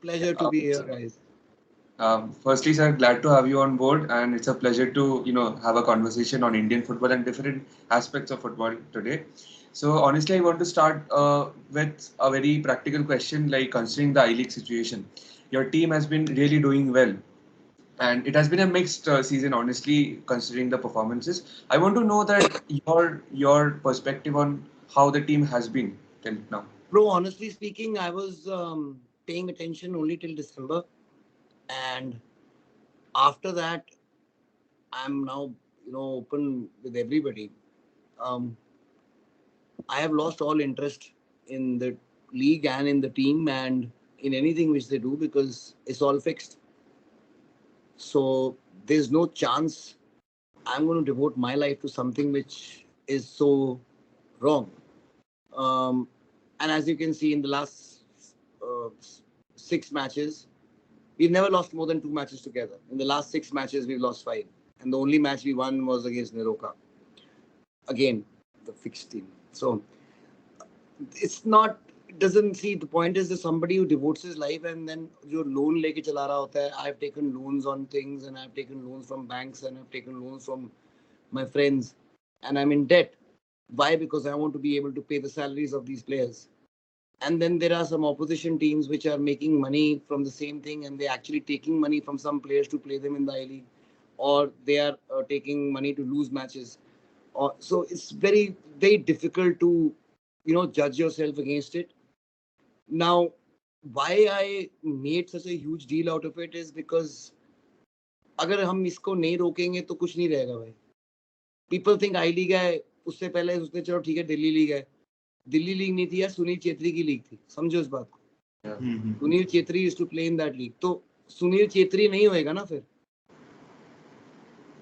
Pleasure to be here, guys. Firstly, sir, glad to have you on board, and it's a pleasure to have a conversation on Indian football and different aspects of football today. So honestly, I want to start with a very practical question, like considering the I-League situation. Your team has been really doing well, and it has been a mixed season, honestly, considering the performances. I want to know that your perspective on how the team has been till now. Bro, honestly speaking, I was paying attention only till December, and after that, I'm now open with everybody. Um, I have lost all interest in the league and in the team and in anything which they do because it's all fixed. So there's no chance I'm going to devote my life to something which is so wrong. Um, and as you can see in the last uh, 6 matches, we've never lost more than 2 matches together. In the last 6 matches, we've lost 5. And the only match we won was against Neroka. Again, the fixed team. So it's not, it doesn't see, the point is that somebody who devotes his life and then जो loan लेके चला रहा होता है. I've taken loans on things and I've taken loans from banks and I've taken loans from my friends and I'm in debt. Why? Because I want to be able to pay the salaries of these players. And then there are some opposition teams which are making money from the same thing and they're actually taking money from some players to play them in the I-League, or they are taking money to lose matches. So it's very, very difficult to, judge yourself against it. Now, why I made such a huge deal out of it is because अगर हम इसको नहीं रोकेंगे तो कुछ नहीं रहेगा भाई. People think I League है, उससे पहले उसने चलो ठीक है दिल्ली लीग है. दिल्ली लीग नहीं थी यार, सुनील चेत्री की लीग थी. समझो इस बात को. Sunil Chhetri used to play in that league. तो सुनील चेत्री नहीं होएगा ना फिर,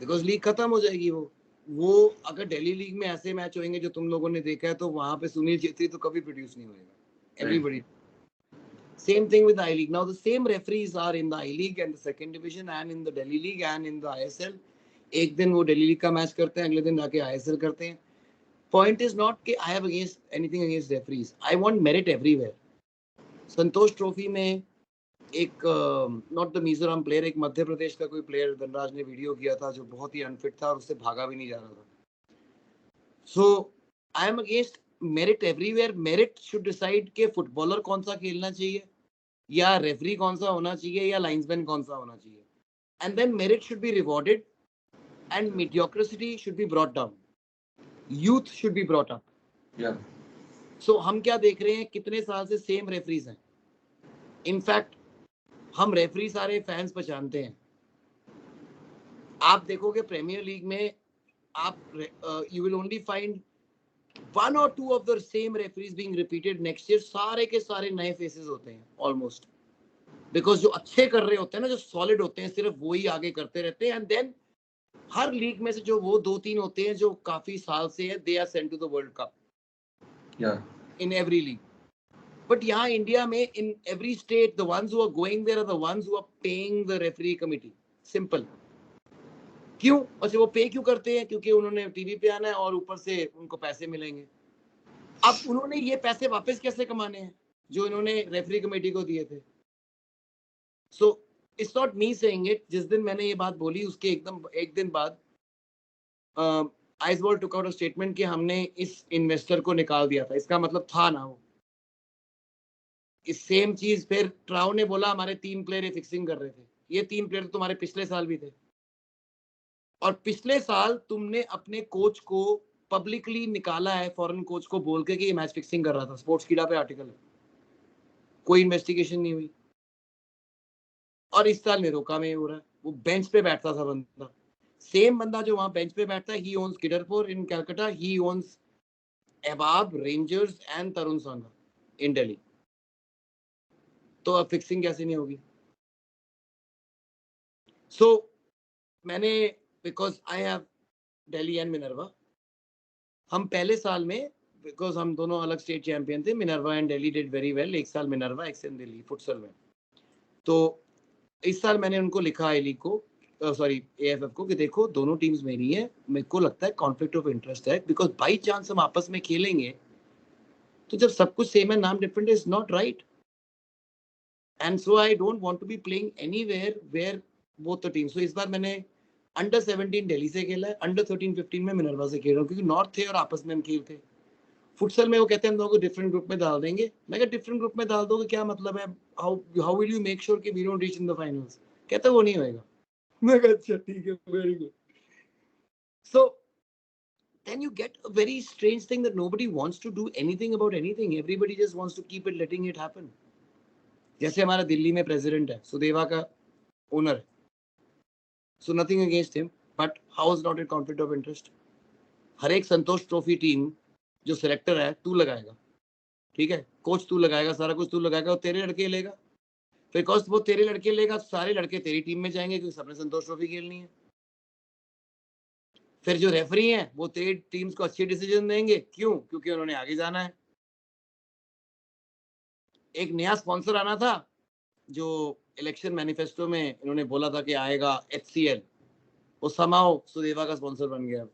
बिकॉज लीग खत्म हो जाएगी. वो अगर दिल्ली लीग में ऐसे मैच होंगे जो तुम लोगों ने देखा है तो वहां पे सुनील चेत्री तो कभी प्रोड्यूस नहीं होएगा. Everybody. Same thing with the I League. Now the same referees are in the I League and the second division and in the Delhi League and in the ISL. एक दिन वो दिल्ली लीग का match करते हैं, अगले दिन जाके ISL करते हैं. Point is not कि I have against anything against referees. I want merit everywhere. Santosh trophy में एक नॉट द मिजोरम प्लेयर, एक मध्य प्रदेश का कोई प्लेयर धनराज ने वीडियो किया था जो बहुत ही अनफिट था और उससे भागा भी नहीं जा रहा था. So I am against merit everywhere. Merit should decide के फुटबॉलर कौन सा खेलना चाहिए या रेफरी कौन सा होना चाहिए या लाइन्समैन कौन सा होना चाहिए. And then merit should be rewarded and mediocrity should be brought down. Youth should be brought up. So हम क्या देख रहे हैं, कितने साल से सेम रेफरीज हैं. इनफैक्ट हम रेफरी सारे फैंस पहचानते हैं. आप देखोगे प्रीमियर लीग में आप you will only find 1 or 2 of the same referees being repeated next year. सारे के सारे नए फेसेस होते हैं ऑलमोस्ट, बिकॉज जो अच्छे कर रहे होते हैं ना, जो सॉलिड होते हैं, सिर्फ वो ही आगे करते रहते हैं. एंड देन हर लीग में से जो वो 2-3 होते हैं जो काफी साल से है, they are sent to the world cup in every league. But यहाँ इंडिया में in every state the ones who are going there are the ones who are paying the referee committee. Simple. क्यों? अच्छा, वो पे क्यों करते हैं? क्योंकि उन्होंने टीवी पे आना है और ऊपर से उनको पैसे मिलेंगे. अब उन्होंने ये पैसे वापस कैसे कमाने हैं जो इन्होंने रेफरी कमेटी को दिए थे? So it's not me saying it. जिस दिन मैंने ये बात बोली उसके एकदम एक दिन बाद आइसबॉल टुक आउट अ स्टेटमेंट कि हमने इस इन्वेस्टर को निकाल दिया था. इसका मतलब था ना वो. इस सेम चीज फिर ट्राउ ने बोला हमारे 3 प्लेयर फिक्सिंग कर रहे थे. ये 3 प्लेयर तुम्हारे पिछले साल भी थे, और पिछले साल तुमने अपने कोच को पब्लिकली निकाला है, फॉरेन कोच को बोल के कि ये मैच फिक्सिंग कर रहा था. स्पोर्ट्स कीड़ा पे आर्टिकल है. कोई इन्वेस्टिगेशन नहीं हुई. और इस साल निरोका में हो रहा है. वो बेंच पे बैठता था बंदा, सेम बंदा जो वहां बेंच पे बैठता है. He owns Kidderpore in Calcutta, he owns एबाब, rangers and Tarun Sangha in Delhi. तो अब फिक्सिंग कैसे नहीं होगी? सो मैंने, because I have Delhi and Minerva, हम पहले साल में, बिकॉज हम दोनों अलग स्टेट चैंपियन थे, Minerva and Delhi did very well. एक साल मिनर्वा, एक साल दिल्ली फुटसल में. तो इस साल मैंने उनको लिखा आई लीग को, सॉरी एएफएफ को, कि देखो दोनों टीम्स मेरी हैं, मेरे को लगता है कॉन्फ्लिक्ट ऑफ इंटरेस्ट है, बिकॉज बाई चांस हम आपस में खेलेंगे तो जब सब कुछ सेम है नाम different is not right. And so I don't want to be playing anywhere where both the teams. So इस बार मैंने अंडर 17 दिल्ली से खेला है, अंडर 13-15 में मिनर्वा से खेल रहा हूँ, क्योंकि नॉर्थ थे और आपस में हम खेल थे. फुटसल में वो कहते हैं हम लोगों को डिफरेंट ग्रुप में डाल देंगे. मैं कहा डिफरेंट ग्रुप में डाल दोगे क्या मतलब है? How will you make sure कि we don't reach in the finals? कहते वो नहीं होएगा. मैं कहा अच्छा ठीक है, very good. So then you get a very strange thing that nobody wants to do anything about anything. Everybody just wants to keep it, letting it happen. जैसे हमारा दिल्ली में प्रेसिडेंट है, सुदेवा का ओनर है. So nothing against him, but how is not a conflict of interest? हर एक संतोष trophy team जो selector है तू लगाएगा, ठीक है, कोच तू लगाएगा, सारा कुछ तू लगाएगा, और तेरे लड़के लेगा. बिकॉज वो तेरे लड़के लेगा, सारे लड़के तेरी टीम में जाएंगे क्योंकि सबने संतोष ट्रॉफी खेलनी है. फिर जो रेफरी हैं वो तेरी टीम्स को अच्छे डिसीजन देंगे. क्यों? क्योंकि उन्होंने आगे जाना है. एक नया स्पॉन्सर आना था जो इलेक्शन मैनिफेस्टो में इन्होंने बोला था कि आएगा, HCL. वो समाओ सुदेवा का स्पॉन्सर बन गया.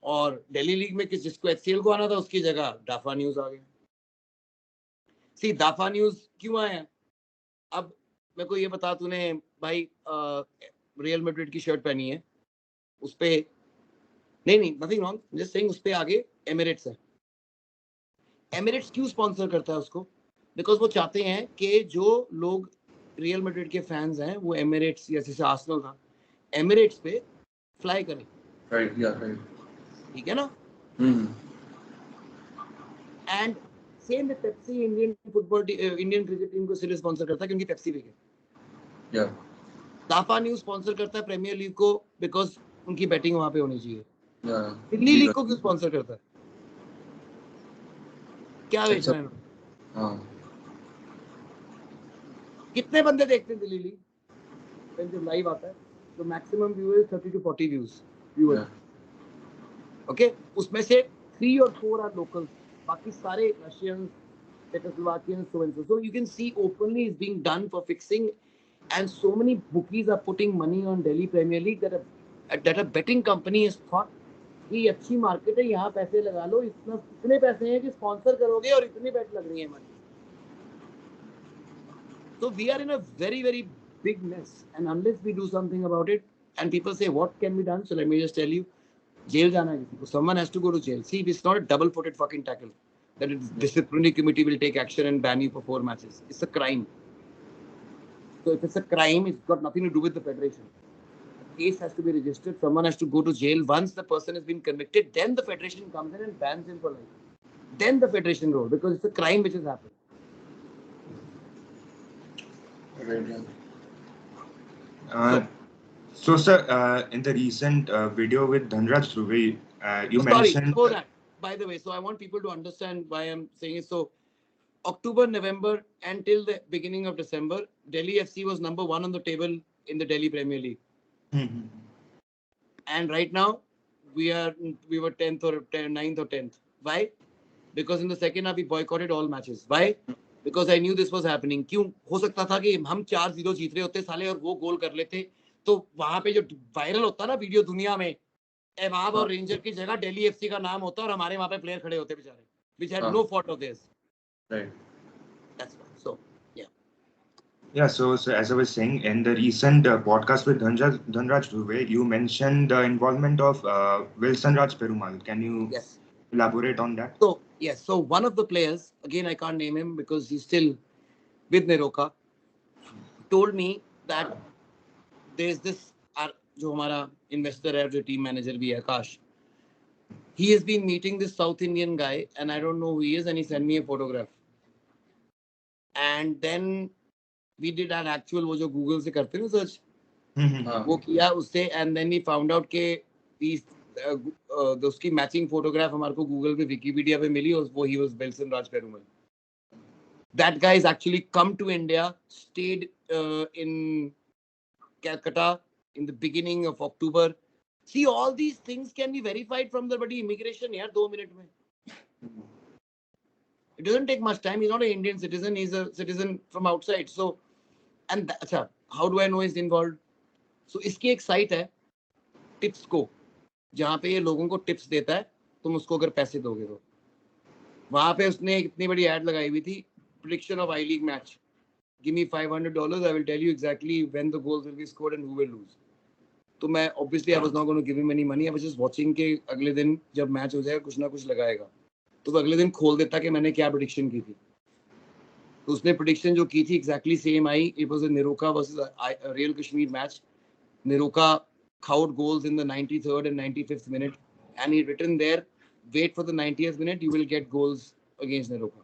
और दिल्ली लीग में जिसको HCL को आना था उसकी जगह दाफा न्यूज आ गया. सी दाफा न्यूज क्यों आया? अब मेरे को ये बता, तूने भाई रियल मैड्रिड की शर्ट पहनी है, उस पे नहीं नथिंग रॉन्ग, जस्ट सेइंग, उस पे आगे एमिरेट्स है. एमिरेट्स क्यों स्पॉन्सर करता है उसको? बिकॉज वो चाहते हैं कि जो लोग रियल मैड्रिड के फैंस हैं वो एमिरेट्स, या जैसे आर्सेनल था, एमिरेट्स पे फ्लाई करें. राइट, या राइट, ठीक है ना. And same with Pepsi. Indian cricket team को इसलिए स्पॉन्सर करता है क्योंकि पेप्सी भी है. या दाफा न्यूज स्पॉन्सर करता है प्रीमियर लीग को बिकॉज उनकी बैटिंग वहां पे होनी चाहिए. या दिल्ली लीग को क्यों स्पॉन्सर करता है? क्या बेचना है? हाँ, कितने बंदे देखते हैं दिल्ली लीग जब लाइव आता है? तो maximum viewers 30 to 40 viewers. Okay, उसमें से 3 or 4 आर लोकल, बाकी सारे Russians, Czechoslovakians, so and so. So you can see openly is being done for fixing, and so many bookies are putting money on Delhi Premier League that a betting company has thought कि अच्छी market है, यहाँ पैसे लगा लो, इतने पैसे हैं कि स्पॉन्सर करोगे और इतनी बेट लग रही है हमारी. So we are in a very, very big mess, and unless we do something about it, and people say what can be done, so let me just tell you, jail जाना है किसी को, someone has to go to jail. See, it's not a double-footed fucking tackle that the disciplinary committee will take action and ban you for 4 matches. It's a crime. So if it's a crime, it's got nothing to do with the federation. The case has to be registered. Someone has to go to jail. Once the person has been convicted, then the federation comes in and bans him for life. Then the federation goes, because it's a crime which has happened. So, sir, in the recent video with Dhanraj Dhruve, you mentioned... Sorry, that. By the way, so I want people to understand why I'm saying it. So, October, November, until the beginning of December, Delhi FC was number 1 on the table in the Delhi Premier League. And right now, we were 10th or 9th or 10th. Why? Because in the second half, we boycotted all matches. Why? Because I knew this was happening. क्यों? हो सकता था कि हम 4-0 जीत रहे होते साले और वो गोल कर लेते, तो वहां पे जो वायरल होता ना वीडियो दुनिया में, एवाब और रेंजर की जगह दिल्ली FC का नाम होता और हमारे वहां पे प्लेयर खड़े होते बेचारे, which had no fault of theirs. right. That's why. So yeah. Yeah, so as I was saying, in the recent podcast with Dhanraj Dhruve, you mentioned the involvement of Wilson Raj Perumal. Can you elaborate on that? So yes, so one of the players, again I can't name him because he's still with Neroka, told me that there's this जो हमारा investor है, जो team manager भी है, Akash, he has been meeting this South Indian guy and I don't know who he is, and he sent me a photograph. And then we did an actual वो जो Google से करते हैं ना search, वो किया उससे, and then we found out कि उसकी मैचिंग फोटोग्राफ हमारे को गूगल पे, विकिपीडिया पे मिली, और वो he was Wilson Raj Perumal. That guy has actually come to India, stayed in Calcutta in the beginning of October. See, all these things can be verified from the bloody immigration यार 2 minute में. It doesn't take much time. He's not an Indian citizen. He's a citizen from outside. So, and अच्छा, how do I know he's involved? So इसकी एक site है tips को, जहाँ पे ये लोगों को टिप्स देता है, तुम उसको अगर पैसे दोगे तो. वहां पे उसने इतनी बड़ी एड लगाई हुई थी, prediction of I-League match. Give me $500. I will tell you exactly when the goals will be scored and who will lose. तो मैं obviously I was not going to give him any money. I was just watching के अगले दिन जब match हो जाएगा कुछ ना कुछ लगाएगा. तो वो अगले दिन खोल देता कि मैंने क्या prediction की थी. तो उसने prediction जो की थी exactly same I. It was a Niroka versus a Real Kashmir match. Niroka khawed goals in the 93rd and 95th minute, and he written there, wait for the 90th minute, you will get goals against Niroka.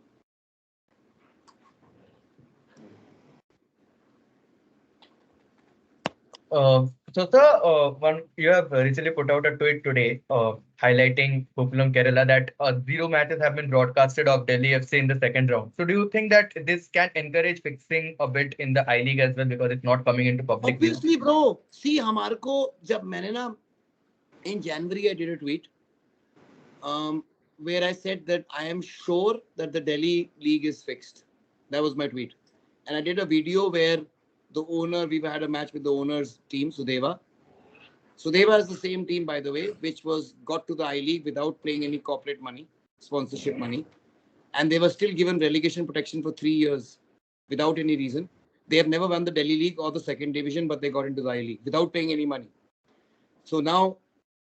So, sir, you have recently put out a tweet today highlighting Gokulam Kerala that 0 matches have been broadcasted of Delhi FC in the second round. So, do you think that this can encourage fixing a bit in the I-League as well because it's not coming into public view? Obviously, bro. See, हमारे को जब मैंने ना in January I did a tweet where I said that I am sure that the Delhi league is fixed. That was my tweet, and I did a video where the owner, we've had a match with the owner's team, Sudeva. Sudeva is the same team, by the way, which was got to the I-League without paying any corporate money, sponsorship money. And they were still given relegation protection for 3 years without any reason. They have never won the Delhi League or the second division, but they got into the I-League without paying any money. So now,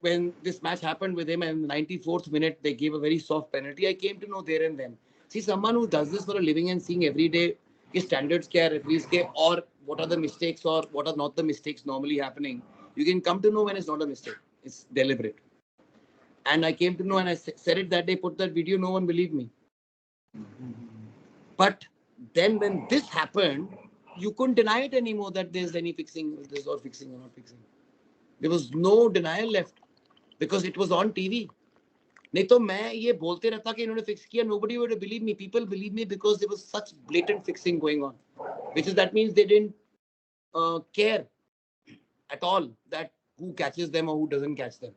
when this match happened with him and in the 94th minute, they gave a very soft penalty. I came to know there and then. See, someone who does this for a living and seeing every day his standards kya referees ke, or what are the mistakes or what are not the mistakes normally happening, you can come to know when it's not a mistake. It's deliberate. And I came to know, and I said it that day, put that video, no one believed me. But then when this happened, you couldn't deny it anymore that there's any fixing, this or fixing or not fixing. There was no denial left because it was on TV. नहीं तो मैं ये बोलते रहता कि इन्होंने fix किया, nobody would believe me. People believe me because there was such blatant fixing going on, which is that means they didn't care at all that who catches them or who doesn't catch them.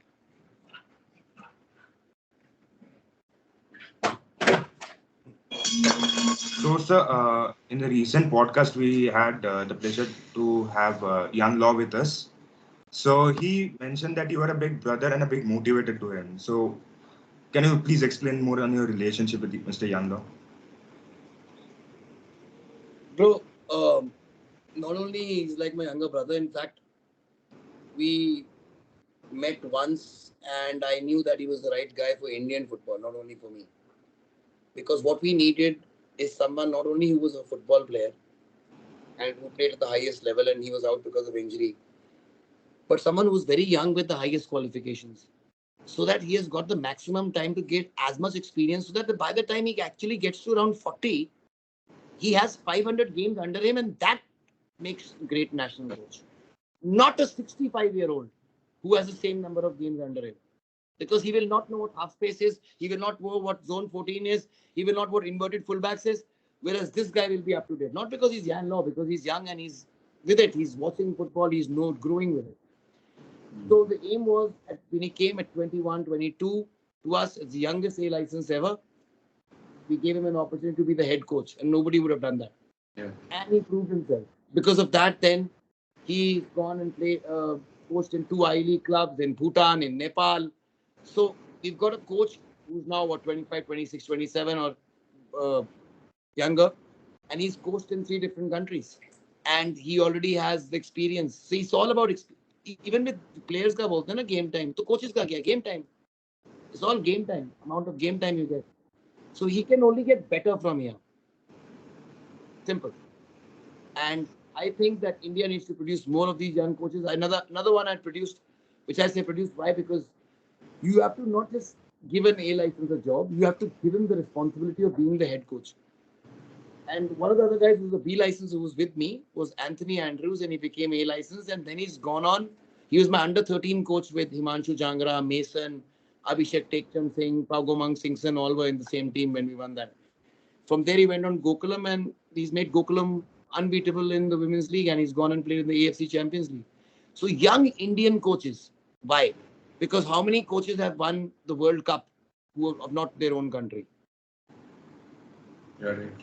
So, sir, in the recent podcast, we had the pleasure to have Jan Law with us. So he mentioned that you are a big brother and a big motivator to him. So can you please explain more on your relationship with Mr. Jan Law? Bro, not only he's like my younger brother, in fact, we met once and I knew that he was the right guy for Indian football, not only for me. Because what we needed is someone not only who was a football player and who played at the highest level and he was out because of injury, but someone who was very young with the highest qualifications, so that he has got the maximum time to get as much experience, so that by the time he actually gets to around 40, he has 500 games under him, and that makes great national coach. Not a 65-year-old who has the same number of games under him. Because he will not know what half space is, he will not know what zone 14 is, he will not know what inverted fullbacks is, whereas this guy will be up to date. Not because he's Jan Law, because he's young and he's with it, he's watching football, he's growing with it. So the aim was, when he came at 21, 22, to us, it's the youngest A license ever, we gave him an opportunity to be the head coach, and nobody would have done that. Yeah. And he proved himself. Because of that, then he's gone and played, coached in 2 I-League clubs in Bhutan, in Nepal. So we've got a coach who's now, 25, 26, 27 or younger, and he's coached in 3 different countries. And he already has the experience. So it's all about experience. Even with players ka bolte na game time, to coaches ka kya? Game time. It's all game time, amount of game time you get. So he can only get better from here. Simple. And I think that India needs to produce more of these young coaches. Another one I produced, which I say produced, why? Because you have to not just give an A license a job, you have to give him the responsibility of being the head coach. And one of the other guys who was a B license who was with me was Anthony Andrews, and he became A license, and then he's gone on. He was my under 13 coach with Himanshu Jangra, Mason, Abhishek Tekchand Singh, Pagomang Singson, all were in the same team when we won that. From there, he went on Gokulam, and he's made Gokulam unbeatable in the Women's League, and he's gone and played in the AFC Champions League. So young Indian coaches. Why? Because how many coaches have won the World Cup who are of not their own country? You're right.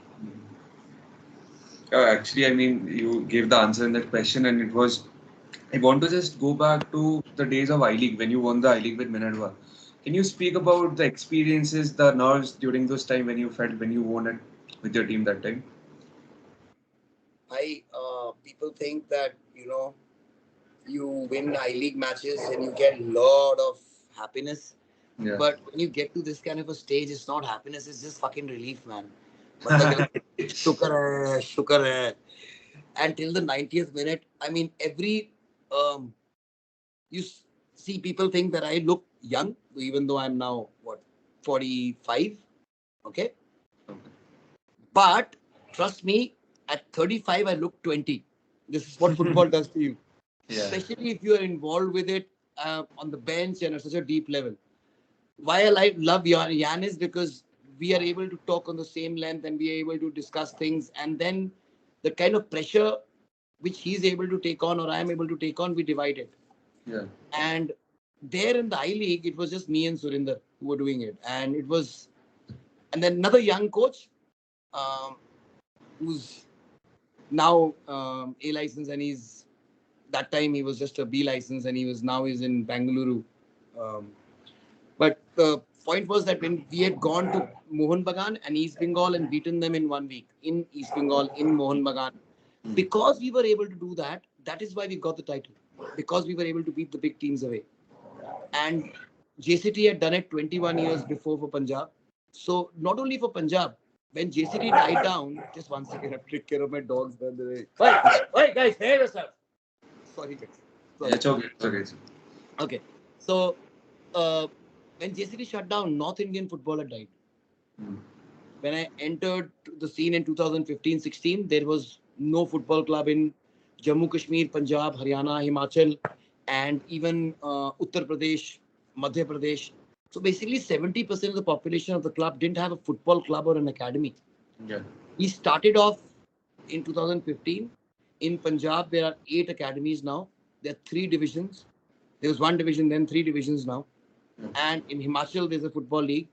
Actually, I mean, you gave the answer in that question, and it was, I want to just go back to the days of I-League, when you won the I-League with Minerva. Can you speak about the experiences, the nerves during those time when you felt when you won it with your team that time? People think that, you win I-League matches and you get a lot of happiness. Yeah. But when you get to this kind of a stage, it's not happiness, it's just fucking relief, man. Shukar hai. And till the 90th minute, I mean, you see people think that I look young, even though I'm now, 45? Okay. But trust me, at 35, I look 20. This is what football does to you. Yeah. Especially if you are involved with it on the bench and at such a deep level. Why I love Jan is because we are able to talk on the same length and we are able to discuss things. And then the kind of pressure which he's able to take on or I am able to take on, we divide it. Yeah. And there in the I-League, it was just me and Surinder who were doing it. And then another young coach who's now A license, and that time he was just a B license, and he's in Bengaluru. But the point was that when we had gone to Mohun Bagan and East Bengal and beaten them in 1 week in East Bengal, in Mohun Bagan, because we were able to do that, that is why we got the title. Because we were able to beat the big teams away. And JCT had done it 21 years before for Punjab. So not only for Punjab, when JCT died down, just 1 second, I have to take care of my dogs, by the way. Wait, guys, behave yourself. Sorry, guys. Sorry. It's okay. It's okay. Okay. So, when JCT shut down, North Indian football had died. When I entered the scene in 2015-16, there was no football club in Jammu Kashmir, Punjab, Haryana, Himachal, and even Uttar Pradesh, Madhya Pradesh. So basically 70% of the population of the club didn't have a football club or an academy. Yeah. We started off in 2015. In Punjab, there are 8 academies now. There are 3 divisions. There was 1 division, then 3 divisions now. And in Himachal, there's a football league.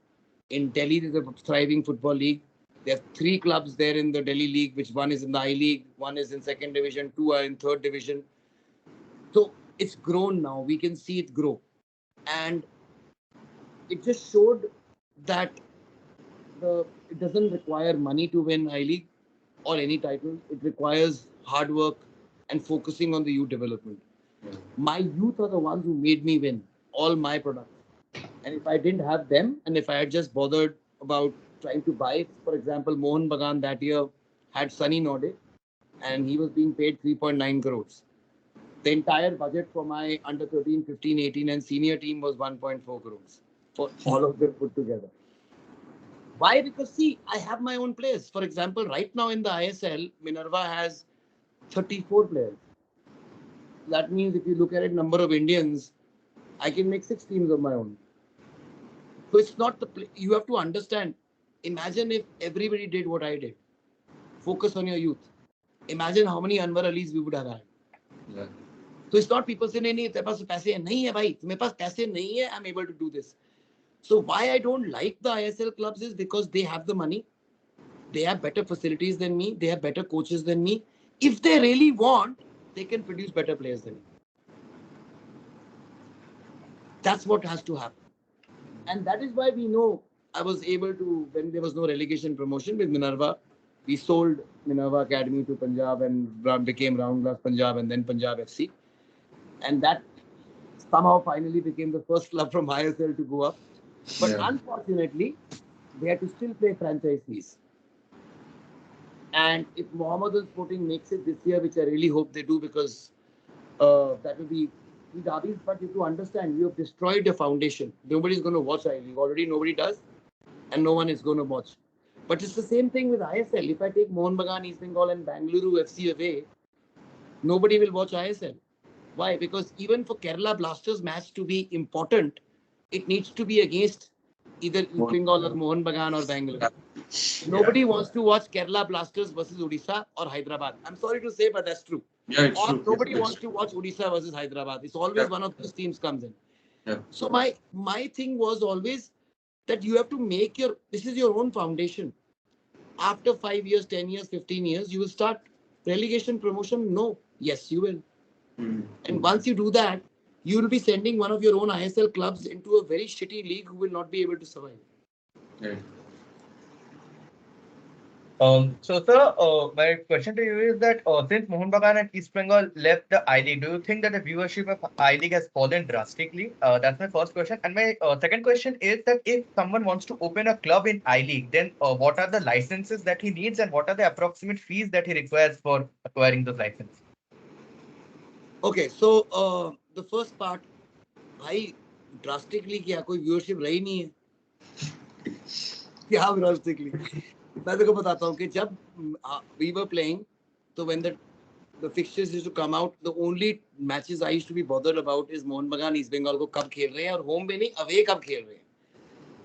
In Delhi, there's a thriving football league. There are 3 clubs there in the Delhi league, which one is in the I-League, one is in 2nd division, 2 are in 3rd division. So it's grown now. We can see it grow. And it just showed that it doesn't require money to win I-League or any title. It requires hard work and focusing on the youth development. My youth are the ones who made me win all my products. And if I didn't have them, and if I had just bothered about trying to buy it, for example, Mohun Bagan that year had Sunny Node, and he was being paid 3.9 crores. The entire budget for my under 13, 15, 18 and senior team was 1.4 crores for all of them put together. Why? Because see, I have my own players. For example, right now in the ISL, Minerva has 34 players. That means if you look at it, number of Indians, I can make 6 teams of my own. So it's not you have to understand. Imagine if everybody did what I did. Focus on your youth. Imagine how many Anwar Alis we would have had. Yeah. So it's not people say, nahi, तेरे पास पैसे नहीं है भाई, मेरे पास पैसे नहीं है, I'm able to do this. So why I don't like the ISL clubs is because they have the money. They have better facilities than me. They have better coaches than me. If they really want, they can produce better players than me. That's what has to happen. And that is why we know I was able to, when there was no relegation promotion with Minerva, we sold Minerva Academy to Punjab and became Round Glass Punjab and then Punjab FC. And that somehow finally became the first club from ISL to go up. But unfortunately, they had to still play franchise fees. And if Mohammedan Sporting makes it this year, which I really hope they do, because that will be derbies, but you have to understand, you have destroyed the foundation. Nobody's going to watch I-League. Already nobody does, and no one is going to watch. But it's the same thing with ISL. If I take Mohun Bagan, East Bengal and Bengaluru FC away, nobody will watch ISL. Why? Because even for Kerala Blasters match to be important, it needs to be against either East Bengal or Mohun Bagan or Bengaluru. Nobody wants to watch Kerala Blasters versus Odisha or Hyderabad. I'm sorry to say, but that's true. Yeah, it's true. Nobody wants to watch Odisha versus Hyderabad. It's always one of those teams comes in. Yeah. So my thing was always that you have to make this is your own foundation. After 5 years, 10 years, 15 years, you will start relegation promotion. No. Yes, you will. And once you do that, you will be sending one of your own ISL clubs into a very shitty league who will not be able to survive. Right. So, sir, my question to you is that since Mohun Bagan and East Bengal left the I League, do you think that the viewership of I League has fallen drastically? That's my first question. And my second question is that if someone wants to open a club in I League, then what are the licenses that he needs and what are the approximate fees that he requires for acquiring those licenses? Okay, so the first part, भाई drastically क्या कोई viewership रही नहीं है क्या drastically मैं तेरे को बताता हूँ कि जब we were playing तो when the fixtures used to come out, the only matches I used to be bothered about is Mohun Bagan East Bengal को कब खेल रहे हैं और home में नहीं away कब खेल रहे हैं,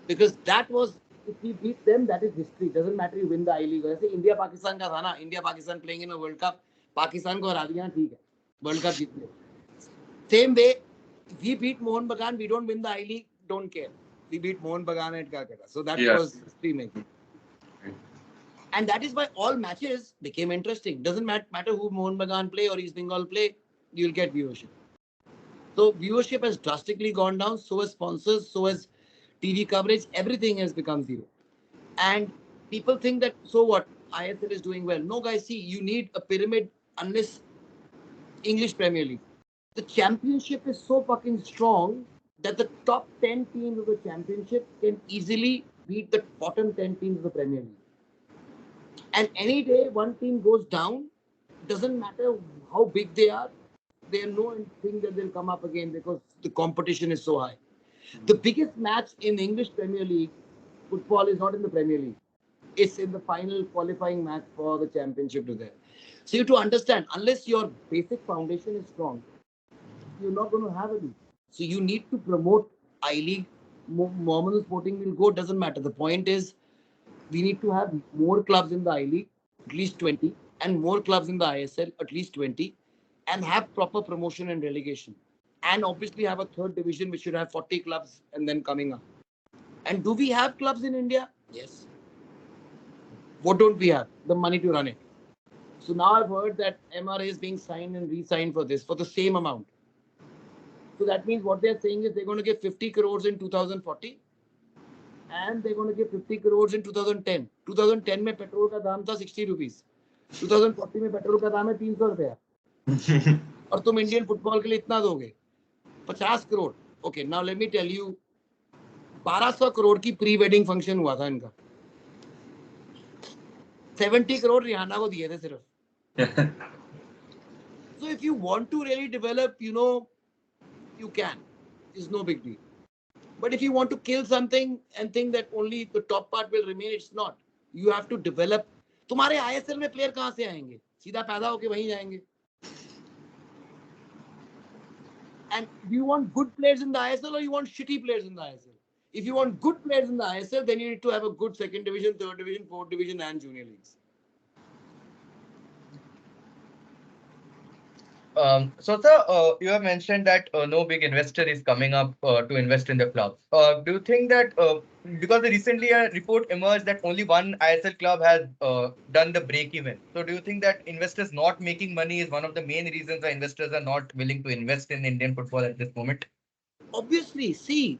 because that was, if we beat them, that is history. Doesn't matter you win the I League. जैसे इंडिया पाकिस्तान का था ना, India Pakistan playing in a World Cup, Pakistan को हरा दिया ठीक है, World Cup जीत गए. Same way, we beat Mohun Bagan, we don't win the I League, don't care. We beat Mohun Bagan at Calcutta. So that was history making. And that is why all matches became interesting. Doesn't matter who Mohun Bagan play or East Bengal play, you'll get viewership. So viewership has drastically gone down, so has sponsors, so has TV coverage, everything has become zero. And people think that, so what, ISL is doing well. No guys, see, you need a pyramid unless English Premier League. The championship is so fucking strong that the top 10 teams of the championship can easily beat the bottom 10 teams of the Premier League. And any day one team goes down, doesn't matter how big they are no thing that they'll come up again because the competition is so high. The biggest match in English Premier League football is not in the Premier League. It's in the final qualifying match for the championship to there. So you have to understand, unless your basic foundation is strong, you're not going to have a league. So you need to promote I-League. Normal sporting will go, doesn't matter. The point is, we need to have more clubs in the I-League, at least 20, and more clubs in the ISL, at least 20, and have proper promotion and relegation. And obviously have a third division which should have 40 clubs and then coming up. And do we have clubs in India? Yes. What don't we have? The money to run it. So now I've heard that MRA is being signed and re-signed for this, for the same amount. So that means what they're saying is they're going to give 50 crores in 2040 and they're going to give 50 crores in 2010. 2010 में petrol का दाम था 60 rupees. 2040 में petrol का दाम है 300 रुपया. और तुम इंडियन फुटबॉल के लिए इतना दोगे 50 crore. Okay, now let me tell you 1200 crore की प्री वेडिंग फंक्शन हुआ था इनका. 70 करोड़ रिहाना को दिए थे सिर्फ. So if you want to really develop, you can. It's no big deal. But if you want to kill something and think that only the top part will remain, it's not. You have to develop. तुम्हारे ISL में player कहाँ से आएंगे? सीधा पैदा होके वहीं जाएंगे. And do you want good players in the ISL or you want shitty players in the ISL? If you want good players in the ISL, then you need to have a good second division, third division, fourth division, and junior leagues. So, sir, you have mentioned that no big investor is coming up to invest in the club. Do you think that because recently a report emerged that only one ISL club has done the break even? So, do you think that investors not making money is one of the main reasons why investors are not willing to invest in Indian football at this moment? Obviously, see,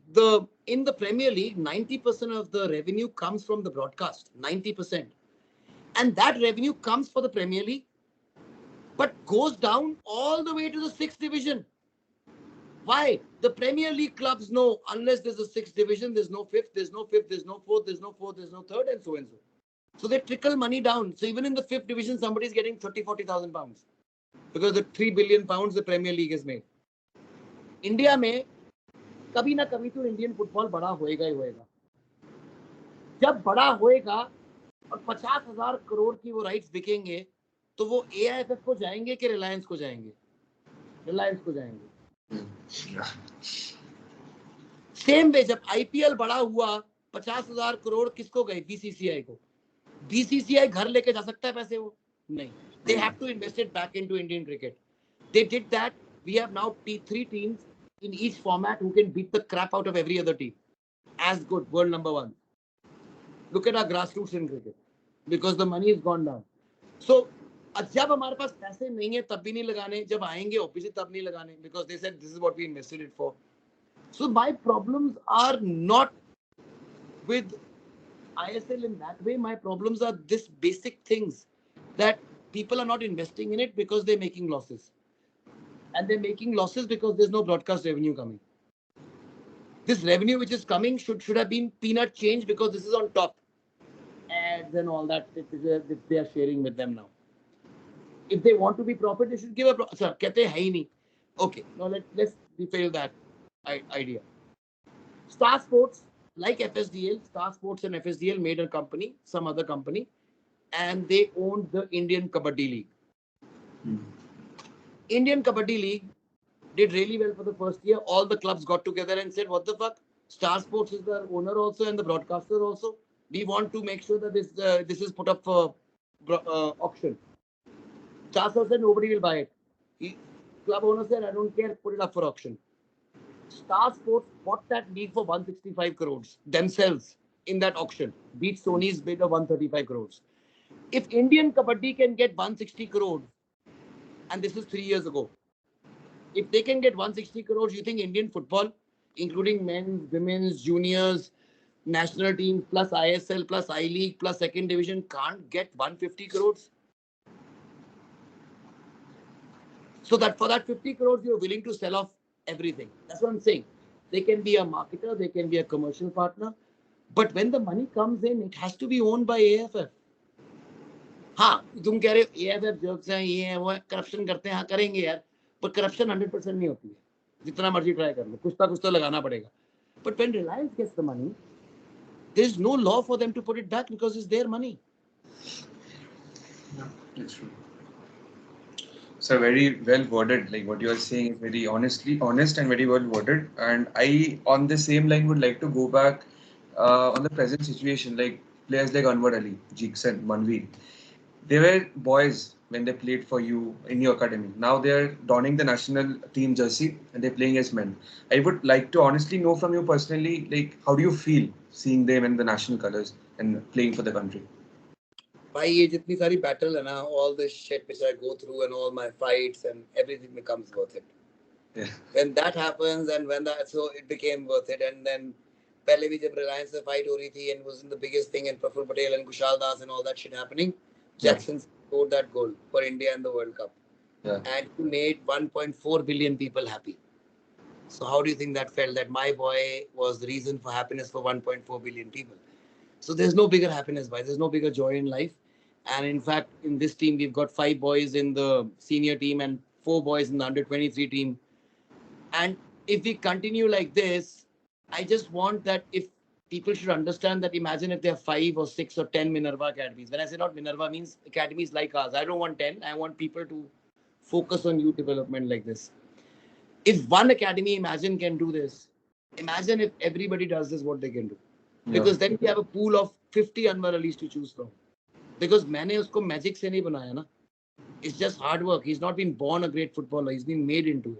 in the Premier League, 90% of the revenue comes from the broadcast. 90%. And that revenue comes for the Premier League, but goes down all the way to the 6th division. Why? The Premier League clubs know unless there's a 6th division, there's no 5th, there's no 5th, there's no 4th, there's no 4th, there's no 3rd, and so and so. So they trickle money down. So even in the 5th division, somebody's getting 30,000-40,000 pounds because the 3 billion pounds the Premier League has made. India में कभी ना कभी तो Indian football बड़ा होएगा ही होएगा. जब बड़ा होएगा और 50,000 करोड़ की वो राइट्स बिकेंगे तो वो AIFF को जाएंगे कि रिलायंस को जाएंगे? रिलायंस को जाएंगे. सेम वे जब IPL बड़ा हुआ 50,000 करोड़ किसको गए? BCCI को. BCCI घर लेके जा सकता है पैसे? वो नहीं. They have to invest it back into Indian cricket. They did that. We have now 3 teams in each format who can beat the crap out of every other team. As good, world number 1. Look at our grassroots in cricket because the money has gone down. So जब हमारे पास पैसे नहीं है तब भी नहीं लगाने, जब आएंगे ऑब्वियसली तब नहीं लगाने because they said this is what we invested it for. So my problems are not with ISL in that way, my problems are this basic things that people are not investing in it because they're making losses. And they're making losses because there's no broadcast revenue coming. This revenue which is coming should have been peanut change because this is on top. Ads and all that they are sharing with them now. If they want to be profit, they should give a sir. कहते हैं ही नहीं. Okay, now let's refail that idea. Star Sports, like FSDL, Star Sports and FSDL made a company, some other company, and they owned the Indian Kabaddi League. Indian Kabaddi League did really well for the first year. All the clubs got together and said, what the fuck? Star Sports is the owner also and the broadcaster also. We want to make sure that this is put up for auction. Star Sports said, nobody will buy it. Club owner said, I don't care, put it up for auction. Star Sports bought that league for 165 crores themselves in that auction. Beat Sony's bid of 135 crores. If Indian Kabaddi can get 160 crores, and this is 3 years ago, if they can get 160 crores, you think Indian football, including men's, women's, juniors, national teams, plus ISL, plus I-League, plus second division, can't get 150 crores? So that for that 50 crores, you're willing to sell off everything. That's what I'm saying. They can be a marketer, they can be a commercial partner. But when the money comes in, it has to be owned by AFF. हाँ, तुम कह रहे हो AFF jerks हैं, ये हैं, वो corruption करते हैं, हाँ करेंगे यार. But corruption 100% नहीं होती है. जितना मर्जी ट्राई कर लो, कुछ तो लगाना पड़ेगा. But when Reliance gets the money, there is no law for them to put it back because it's their money. Yeah, that's true. So very well worded. Like what you are saying is very honest and very well worded. And I, on the same line, would like to go back on the present situation. Like players like Anwar Ali, Jigsan, Manveer, they were boys when they played for you in your academy. Now they are donning the national team jersey and they're playing as men. I would like to honestly know from you personally, like how do you feel seeing them in the national colors and playing for the country? भाई ये जितनी सारी battle है ना, all the shit which I go through and all my fights and everything becomes worth it. Yeah. When that happens and when that, so it became worth it. And then पहले भी जब Reliance से fight हो रही थी and was in the biggest thing and Praful Patel and Kushal Das and all that shit happening, Jackson scored that goal for India in the World Cup. Yeah. And he made 1.4 billion people happy. So how do you think that felt? That my boy was the reason for happiness for 1.4 billion people. So there's no bigger happiness, boy. There's no bigger joy in life. And in fact, in this team, we've got 5 boys in the senior team and 4 boys in the under-23 team. And if we continue like this, I just want that if people should understand that, imagine if there are 5 or 6 or 10 Minerva academies. When I say not Minerva, means academies like ours. I don't want 10. I want people to focus on youth development like this. If one academy, imagine, can do this, imagine if everybody does this, what they can do. Because then we have a pool of 50 Anwar Alis to choose from. Because मैंने उसको magic से नहीं बनाया ना. It's just hard work. He's not been born a great footballer. He's been made into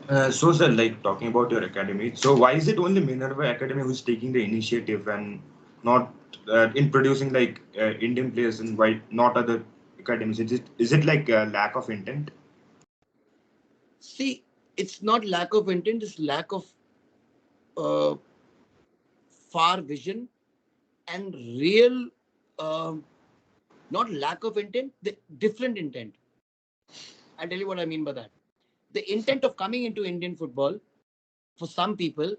it. So sir, like talking about your academy, so why is it only Minerva Academy who's taking the initiative and not in producing like Indian players, and why not other academies? Is it like a lack of intent? See, it's not lack of intent. It's lack of far vision and real, not lack of intent, the different intent. I'll tell you what I mean by that. The intent of coming into Indian football for some people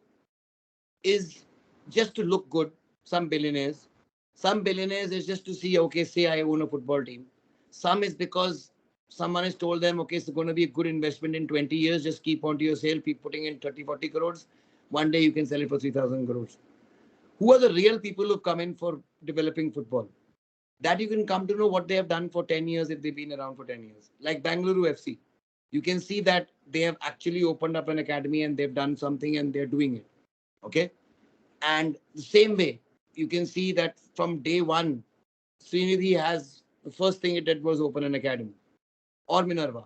is just to look good. Some billionaires is just to see, okay, say I own a football team. Some is because someone has told them, okay, it's going to be a good investment in 20 years. Just keep on to your sale, keep putting in 30, 40 crores. One day you can sell it for 3,000 crores. Who are the real people who come in for developing football? That you can come to know what they have done for 10 years if they've been around for 10 years. Like Bangalore FC. You can see that they have actually opened up an academy and they've done something and they're doing it. Okay? And the same way, you can see that from day one, Srinidhi has, the first thing it did was open an academy. Or Minerva.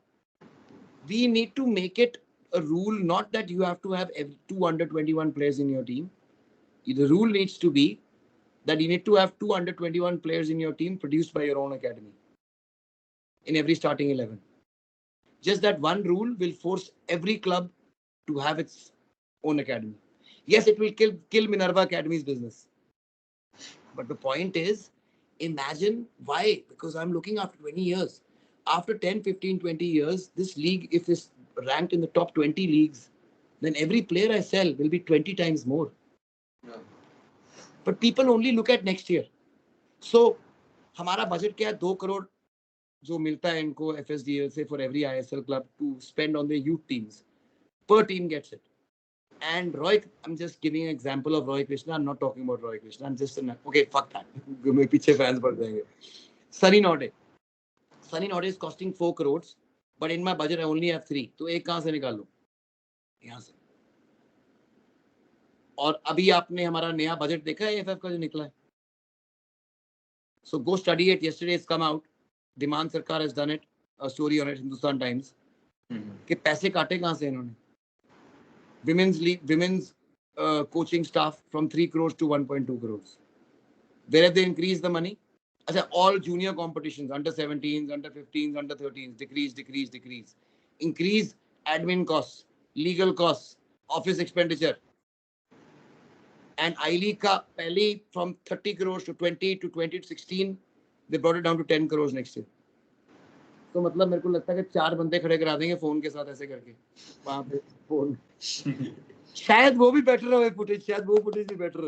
We need to make it a rule, not that you have to have 2 under 21 players in your team. The rule needs to be that you need to have 2 under 21 players in your team produced by your own academy in every starting 11. Just that one rule will force every club to have its own academy. Yes, it will kill Minerva Academy's business. But the point is, imagine why. Because I'm looking after 20 years. After 10, 15, 20 years, this league, if it's ranked in the top 20 leagues, then every player I sell will be 20 times more. Yeah. But people only look at next year. So, हमारा budget क्या है? 2 crore जो मिलता है इनको FSDL से for every ISL club to spend on their youth teams. Per team gets it. And Roy, I'm just giving an example of Roy Krishna. I'm not talking about Roy Krishna. I'm just okay, fuck that. मेरे पीछे fans बढ़ जाएंगे. Sunny Node. Sunny Node is costing 4 crores, but in my budget I only have 3. तो एक कहाँ से निकाल लूँ? यहाँ से. और अभी आपने हमारा नया बजट देखा है AFF का जो निकला है? So go study it. Yesterday it's come out. Diman Sarkar has done it. A story on it, Hindustan Times. कि पैसे काटे कहाँ से इन्होंने? Women's league, women's coaching staff from 3 crores to 1.2 crores. Where have they increased the money? Achha, all junior competitions, under 17s, under 15s, under 13s, decrease. Increase admin costs, legal costs, office expenditure. And I-League ka pehle from 30 crores to 20 to 20 to 16, they brought it down to 10 crores next year. तो मतलब मेरे को लगता है कि 4 बंदे खड़े करा देंगे फोन के साथ ऐसे करके वहां पे फोन शायद वो भी बेटर हो फुटेज शायद वो फुटेज भी बेटर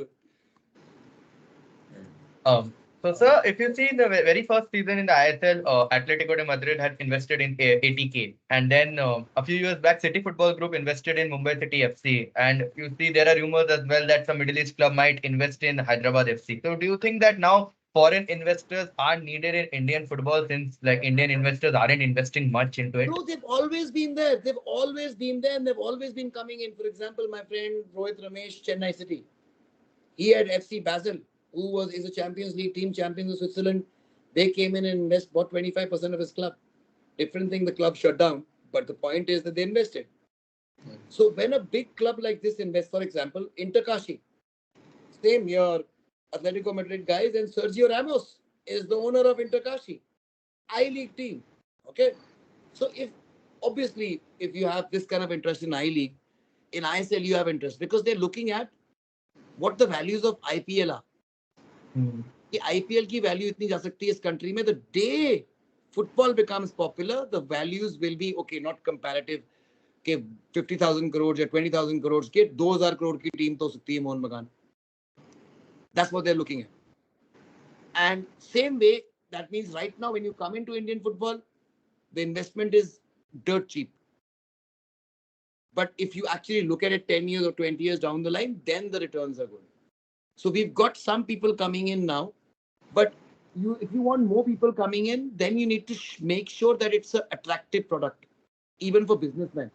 हो So, sir, if you see the very first season in the ISL, Atletico de Madrid had invested in 80K. And then a few years back, City Football Group invested in Mumbai City FC. And you see, there are rumors as well that some Middle East club might invest in Hyderabad FC. So, do you think that now foreign investors are needed in Indian football since like Indian investors aren't investing much into it? No, they've always been there. They've always been there and they've always been coming in. For example, my friend Rohit Ramesh, Chennai City. He had FC Basel, who is a Champions League team, champions of Switzerland. They came in and invest bought 25% of his club. Different thing, the club shut down. But the point is that they invested. So when a big club like this invests, for example, Interkashi, same year, Atletico Madrid guys, and Sergio Ramos is the owner of Interkashi, I-League team. Okay. So obviously, if you have this kind of interest in I-League, in ISL you have interest because they're looking at what the values of IPL are. कि IPL की value इतनी जा सकती है इस country में. The day football becomes popular, the values will be okay, not comparative. कि 50,000 crores या 20,000 crores के 2,000 crore की team तो सकती है मोहन बगान. That's what they're looking at. And same way, that means right now when you come into Indian football, the investment is dirt cheap. But if you actually look at it 10 years or 20 years down the line, then the returns are good. So we've got some people coming in now, but if you want more people coming in, then you need to make sure that it's an attractive product, even for businessmen.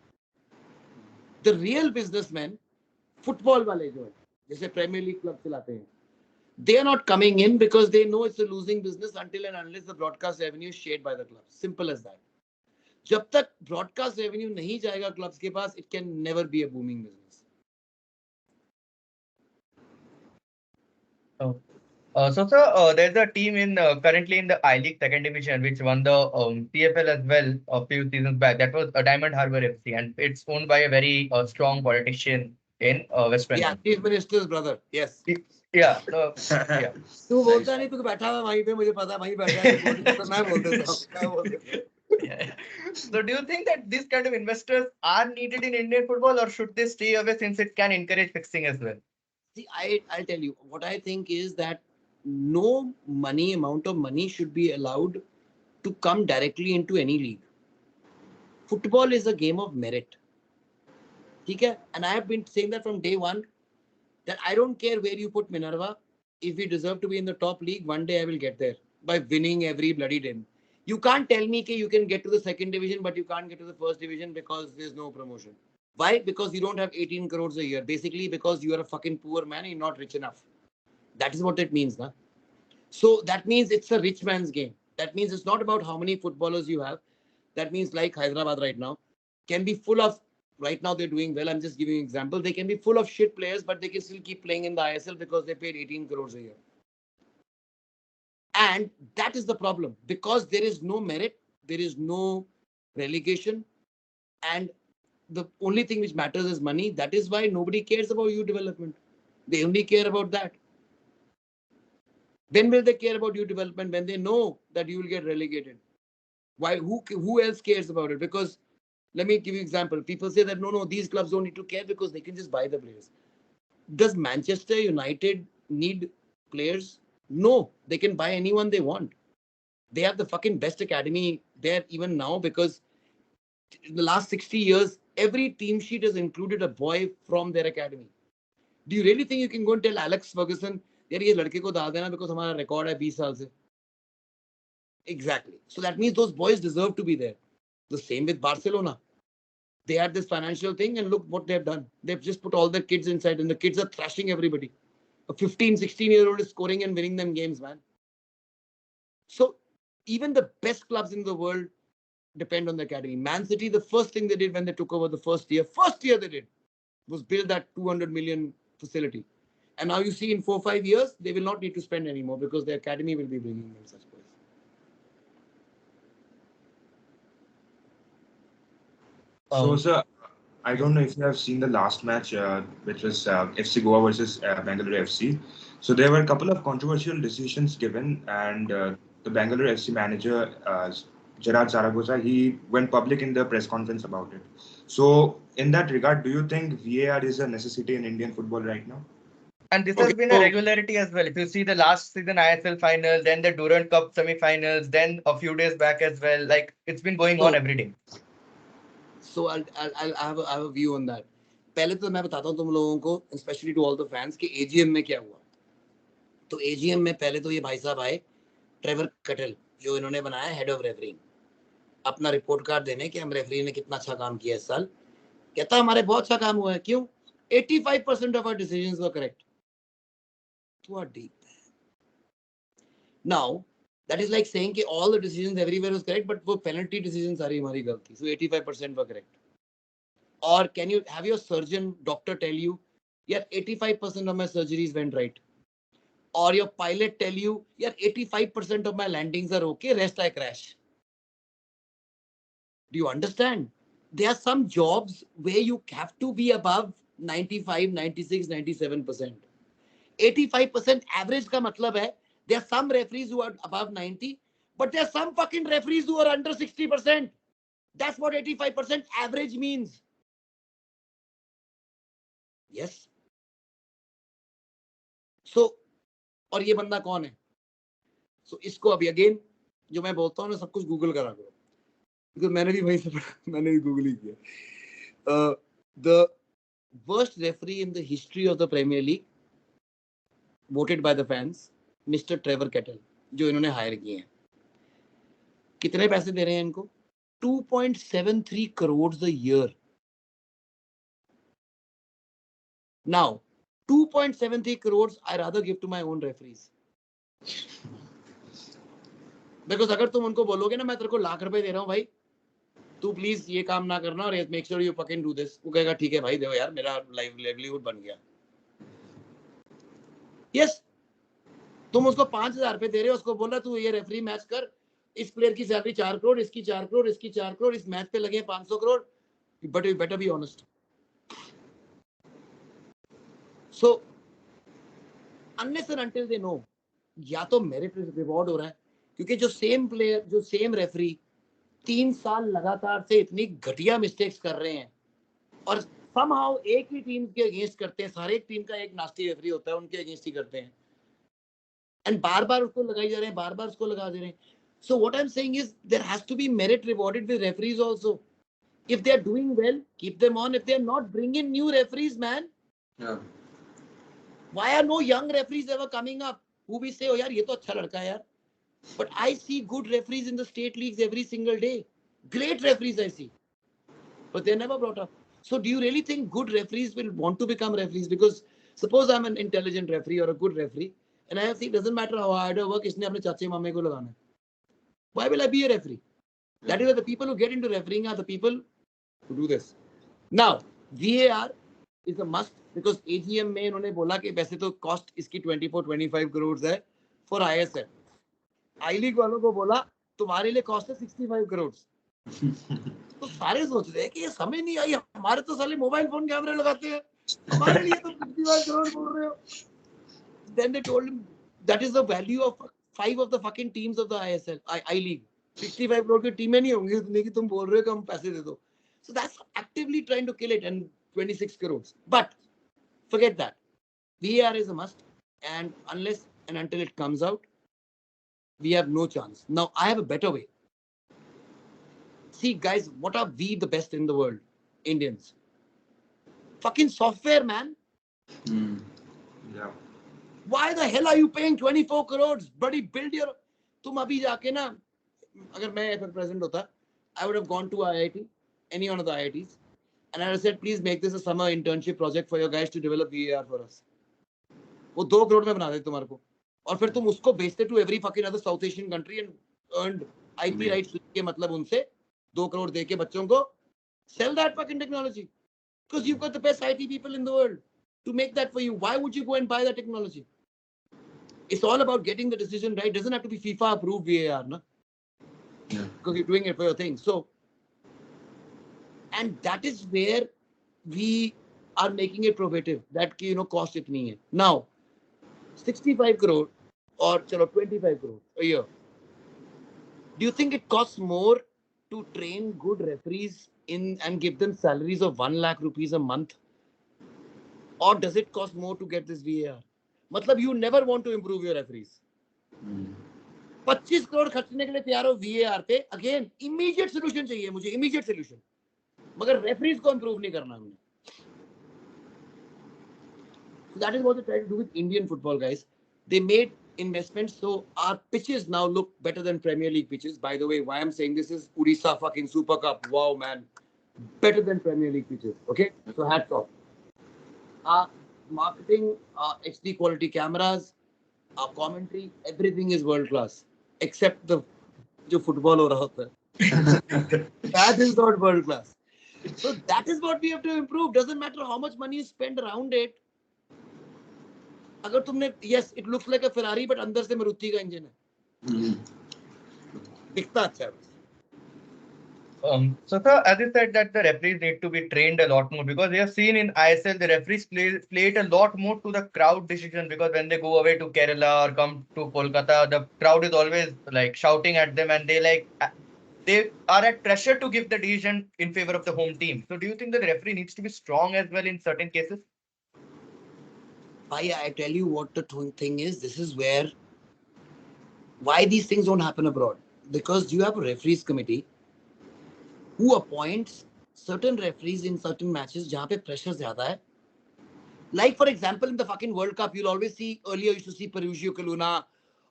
The real businessmen, football wale jo hai, jaise Premier League club chilate hain, they are not coming in because they know it's a losing business until and unless the broadcast revenue is shared by the club. Simple as that. जब तक broadcast revenue नहीं जाएगा clubs के पास, it can never be a booming business. So, sir, there's a team currently in the I-League second division which won the CFL as well a few seasons back. That was Diamond Harbour FC, and it's owned by a very strong politician in West Bengal. The Chief Minister's brother, yes. Yeah. Yeah. तू बोलता नहीं, तू बैठा हुआ वहीं पे, मुझे पता वहीं बैठा है, तो मैं बोल देता हूँ. Yeah. So, do you think that these kind of investors are needed in Indian football, or should they stay away since it can encourage fixing as well? See, I'll tell you, what I think is that no amount of money should be allowed to come directly into any league. Football is a game of merit. Okay? And I have been saying that from day one, that I don't care where you put Minerva. If we deserve to be in the top league, one day I will get there by winning every bloody game. You can't tell me that you can get to the second division, but you can't get to the first division because there's no promotion. Why? Because you don't have 18 crores a year. Basically, because you are a fucking poor man and you're not rich enough. That is what it means. Na? So that means it's a rich man's game. That means it's not about how many footballers you have. That means like Hyderabad right now can be full of, right now they're doing well. I'm just giving you an example. They can be full of shit players, but they can still keep playing in the ISL because they paid 18 crores a year. And that is the problem, because there is no merit, there is no relegation, and the only thing which matters is money. That is why nobody cares about youth development. They only care about that. When will they care about youth development? When they know that you will get relegated. Why? Who else cares about it? Because let me give you an example. People say that no, these clubs don't need to care because they can just buy the players. Does Manchester United need players? No, they can buy anyone they want. They have the fucking best academy there even now, because in the last 60 years, every team sheet has included a boy from their academy. Do you really think you can go and tell Alex Ferguson, यार ये लड़के को डाल देना because हमारा record है 20 साल से? Exactly. So that means those boys deserve to be there. The same with Barcelona. They had this financial thing, and look what they've done. They've just put all the kids inside, and the kids are thrashing everybody. A 15, 16-year-old is scoring and winning them games, man. So even the best clubs in the world depend on the academy. Man City, the first thing they did when they took over the first year they did was build that 200 million facility. And now you see in 4-5 years, they will not need to spend anymore because the academy will be bringing them such players. So, sir, I don't know if you have seen the last match, which was FC Goa versus Bangalore FC. So there were a couple of controversial decisions given, and the Bangalore FC manager, Gerard Zaragoza, he went public in the press conference about it. So in that regard, do you think VAR is a necessity in Indian football right now? And this has been a regularity as well. If you see the last season ISL final, then the Durand Cup semi-finals, then a few days back as well, like it's been going on every day. So I'll have a view on that. पहले तो मैं बताता हूँ तुम लोगों को, especially to all the fans, कि AGM में क्या हुआ. तो AGM में पहले तो ये भाई साहब आए, ट्रेवर कटल, जो इन्होंने बनाया हेड ऑफ रेफरिंग, अपना रिपोर्ट कार्ड देने कि हम रेफरी ने कितना अच्छा काम किया इस साल. कहता हमारे बहुत अच्छा काम हुआ है. क्यों? 85% of our decisions were correct. What deep. Now that is like saying कि all the decisions everywhere was correct, but वो penalty decisions सारी हमारी गलती. So 85% were correct. Or can you have your surgeon doctor tell you, yeah, 85% of my surgeries went right. Or your pilot tell you, yeah, 85% of my landings are okay, rest I crash. Do you understand? There are some jobs where you have to be above 95, 96, 97%. 85% average का मतलब है, there are some referees who are above 90, but there are some fucking referees who are under 60%. That's what 85% average means. Yes. So, और ये बंदा कौन है? So इसको अभी अगेन जो मैं बोलता हूँ ना, सब कुछ गूगल करा करो, because मैंने भी वहीं से पढ़ा, मैंने भी गूगल ही किया. The worst referee in the history of the Premier League, voted by the fans, Mr. Trevor Kettle, जो इन्होंने हायर किए हैं. कितने पैसे दे रहे हैं इनको? 2.73 crores a year. Now, 2.73 crores I rather give to my own referees. Because अगर तुम उनको बोलोगे ना मैं तेरे को लाख रुपए दे रहा हूँ भाई, तू प्लीज ये काम ना करना और make sure you fucking do this, वो कहेगा ठीक है भाई दो यार, मेरा लाइवलीहुड बन गया. यस, तुम उसको 5,000 रुपए दे रहे हो, उसको बोल रहा तू ये रेफरी मैच कर, इस प्लेयर की सैलरी 4 करोड़, इसकी 4 करोड़, इसकी 4 करोड़, इस मैच पे लगे 500 crore, but you better be honest. So unless and until they know, या तो मेरिट रिवॉर्ड हो रहा है, क्योंकि जो सेम प्लेयर, जो सेम रेफरी 3 साल लगातार से इतनी घटिया मिस्टेक्स कर रहे हैं और somehow एक ही टीम के अगेंस्ट करते हैं, सारे एक टीम का एक नास्टी रेफरी होता है, उनके अगेंस्ट ही करते हैं, एंड बार बार उसको लगाई जा रहे हैं, बार बार उसको लगा दे रहे हैं. So what I'm saying is there has to be merit rewarded with referees also. If they are doing well, keep them on. If they are not, bring in new referees, man. Yeah. Why are no young referees ever coming up who we say, oh yaar ye to acha ladka hai yaar? But I see good referees in the state leagues every single day. Great referees I see, but they're never brought up. So do you really think good referees will want to become referees? Because suppose I'm an intelligent referee or a good referee, and I see it doesn't matter how hard I work, इसने अपने चाचे मामे को लगाना है. Why will I be a referee? That is why the people who get into refereeing are the people who do this. Now, VAR is a must because AGM में इन्होंने बोला कि वैसे तो cost इसकी 24-25 crores है for ISL. I League वालों को बोला तुम्हारे लिए cost है 65 crores. तो सारे सोच रहे हैं कि ये समय नहीं आई, हमारे तो साले मोबाइल फोन कैमरे लगाते हैं, हमारे लिए तो 55 करोड़ बोल रहे हो. Then they told him that is the value of 5 of the fucking teams of the ISL, I League. 65 crore की टीमें नहीं होंगी इतनी कि तुम बोल रहे हो कि हम पैसे दे दो. So that's actively trying to kill it, and 26 crores. But forget that. VAR is a must, and unless and until it comes out, we have no chance. Now, I have a better way. See, guys, what are we the best in the world? Indians. Fucking software, man. Yeah. Why the hell are you paying 24 crores? Buddy, build your... तुम अभी जाके ना, अगर मैं ऐसा president होता, I would have gone to IIT, any one of the IITs, and I would have said, please make this a summer internship project for your guys to develop VAR for us. वो 2 करोड़ में बना देते तुम्हारे को, और फिर तुम उसको बेचते to every fucking other South Asian country and earned IP rights के मतलब उनसे 2 करोड़ दे के बच्चों को sell that fucking technology, because you've got the best IT people in the world to make that for you. Why would you go and buy that technology? It's all about getting the decision right. It doesn't have to be FIFA approved VAR, no? Yeah. Because you're doing it for your thing. So, and that is where we are making it prohibitive. That cost itni hai. Now, 65 crore or 25 crore a year. Do you think it costs more to train good referees in and give them salaries of 1 lakh rupees a month? Or does it cost more to get this VAR? मतलब you never want to improve your referees. 25 crore खर्चने के लिए तैयार हो VAR पे. Again, immediate solution चाहिए मुझे, immediate solution. मगर referees को improve नहीं करना हमने. So that is what they try to do with Indian football, guys. They made investments, so our pitches now look better than Premier League pitches. By the way, why I'm saying this is Odisha fucking Super Cup. Wow, man. Better than Premier League pitches. Okay? So hats off. Marketing, HD quality cameras, commentary, everything is world class. Except the football ho raha hota hai. That is not world class. So that is what we have to improve. Doesn't matter how much money you spend around it. अगर तुमने yes, it looks like a Ferrari, but अंदर से मारुति का engine है. दिखता अच्छा है. So sir, as you said that the referees need to be trained a lot more, because we have seen in ISL the referees play it a lot more to the crowd decision, because when they go away to Kerala or come to Kolkata, the crowd is always like shouting at them, and they are at pressure to give the decision in favor of the home team. So do you think the referee needs to be strong as well in certain cases? I tell you what the thing is. This is why these things don't happen abroad. Because you have a referees committee who appoints certain referees in certain matches जहाँ पे pressure ज़्यादा है. Like for example, in the fucking World Cup, you'll always see, earlier you used to see Perugio Kaluna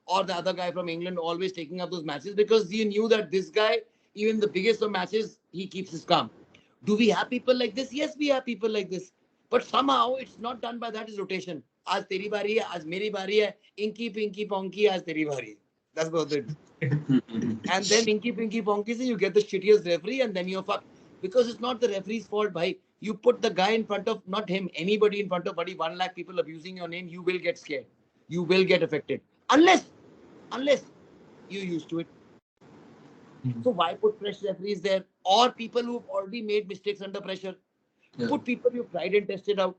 or the other guy from England always taking up those matches, because you knew that this guy, even the biggest of matches, he keeps his calm. Do we have people like this? Yes, we have people like this. But somehow it's not done by that, is rotation. आज तेरी बारी है, आज मेरी बारी है, inky pinky ponky, आज तेरी बारी है. That's what they do. And then inky pinky ponky se you get the shittiest referee, and then you're fucked. Because it's not the referee's fault, bhai. You put the guy in front of, not him, anybody in front of, buddy, 1 lakh people abusing your name, you will get scared. You will get affected. Unless you're used to it. So why put fresh referees there? Or people who've already made mistakes under pressure. Yeah. Put people you've tried and tested out.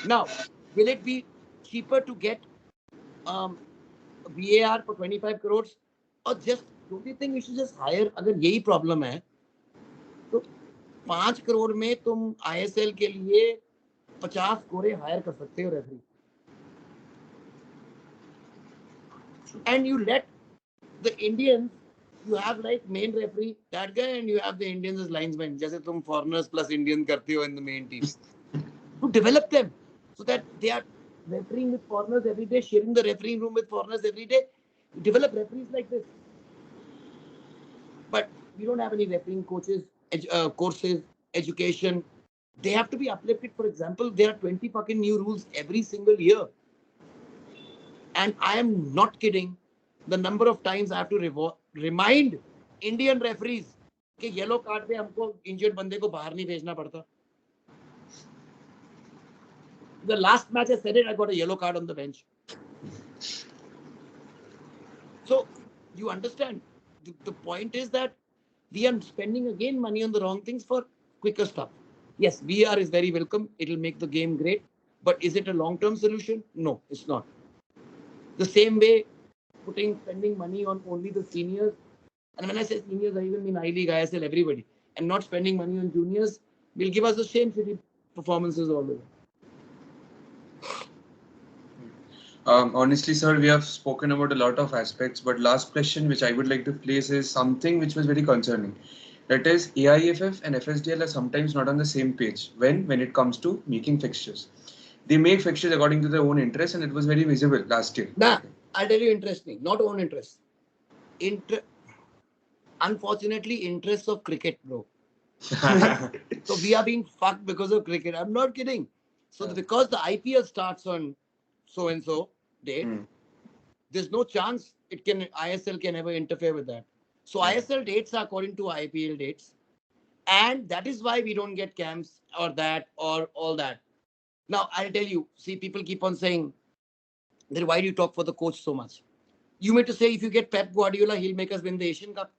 Now, will it be cheaper to get VAR for 25 crores? Or just, don't you think we should just hire, अगर यही problem है, तो 5 करोड़ में तुम ISL के लिए 50 गोरे higher कर सकते हो referee. And you let the Indians, you have like main referee, that guy, and you have the Indians as linesmen. जैसे तुम foreigners plus Indian करते हो in the main team. To develop them so that they are refereeing with foreigners every day, sharing the refereeing room with foreigners every day. You develop referees like this. But we don't have any refereeing coaches, courses, education. They have to be uplifted. For example, there are 20 fucking new rules every single year. And I am not kidding. The number of times I have to remind Indian referees कि yellow card पे हमको injured बंदे को बाहर नहीं भेजना पड़ता. The last match I said it, I got a yellow card on the bench. So you understand, the point is that We are spending again money on the wrong things for quicker stuff. Yes, VR is very welcome. It will make the game great. But is it a long-term solution? No, it's not. The same way, spending money on only the seniors, and when I say seniors, I even mean I League, ISL, everybody, and not spending money on juniors will give us the same shitty performances all the way. Honestly, sir, we have spoken about a lot of aspects, but last question which I would like to place is something which was very concerning. That is, AIFF and FSDL are sometimes not on the same page when it comes to making fixtures. They make fixtures according to their own interests, and it was very visible last year. Nah, I'll tell you interesting, not own interest. Unfortunately, interests of cricket, bro. So we are being fucked because of cricket. I'm not kidding. So because the IPL starts on so and so date, there's no chance ISL can ever interfere with that. So ISL dates are according to IPL dates, and that is why we don't get camps or that or all that. Now I'll tell you. See, people keep on saying, "Then why do you talk for the coach so much?" You mean to say if you get Pep Guardiola, he'll make us win the Asian Cup?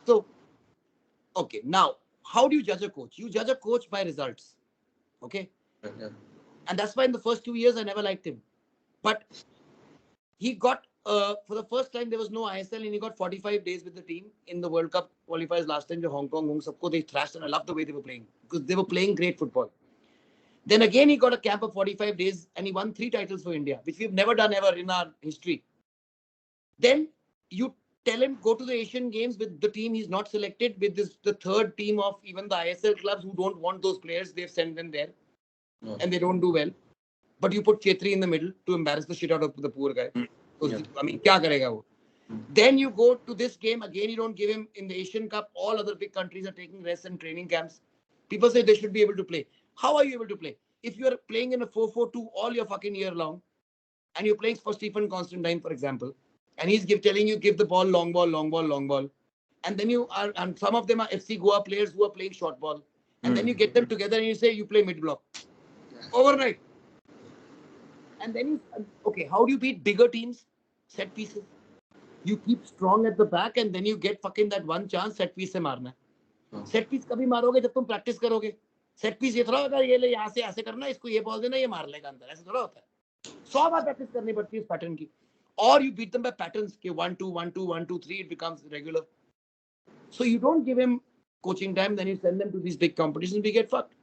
So, okay, now how do you judge a coach? You judge a coach by results. Okay? Yeah. And that's why in the first 2 years I never liked him. But he got, for the first time, there was no ISL and he got 45 days with the team in the World Cup qualifiers last time. Hong Kong, they thrashed, and I love the way they were playing because they were playing great football. Then again, he got a camp of 45 days and he won 3 titles for India, which we've never done ever in our history. Then you tell him go to the Asian Games with the team he's not selected, with the third team of even the ISL clubs who don't want those players. They've sent them there and they don't do well. But you put Chetri in the middle to embarrass the shit out of the poor guy. I mean, kya karega wo? Then you go to this game again. You don't give him in the Asian Cup. All other big countries are taking rest and training camps. People say they should be able to play. How are you able to play? If you are playing in a 4-4-2 all your fucking year long, and you're playing for Stephen Constantine, for example, and he's telling you give the ball, long ball, long ball, long ball, and then you are, and some of them are FC Goa players who are playing short ball, and then you get them together and you say you play mid block overnight, and then okay, how do you beat bigger teams? Set pieces. You keep strong at the back, and then you get fucking that one chance set piece से मारना. Set piece कभी मारोगे जब तुम practice करोगे. Set piece ये थोड़ा होगा ये ले यहाँ से ऐसे करना, इसको ये बॉल देना, ये मार लेगा अंदर, ऐसे थोड़ा होता है. 100 बार प्रैक्टिस करनी पड़ती है इस पैटर्न की. Or you beat them by patterns, 1-2, 1-2, 1-2, 3, it becomes regular. So you don't give him coaching time, then you send them to these big competitions, we get fucked.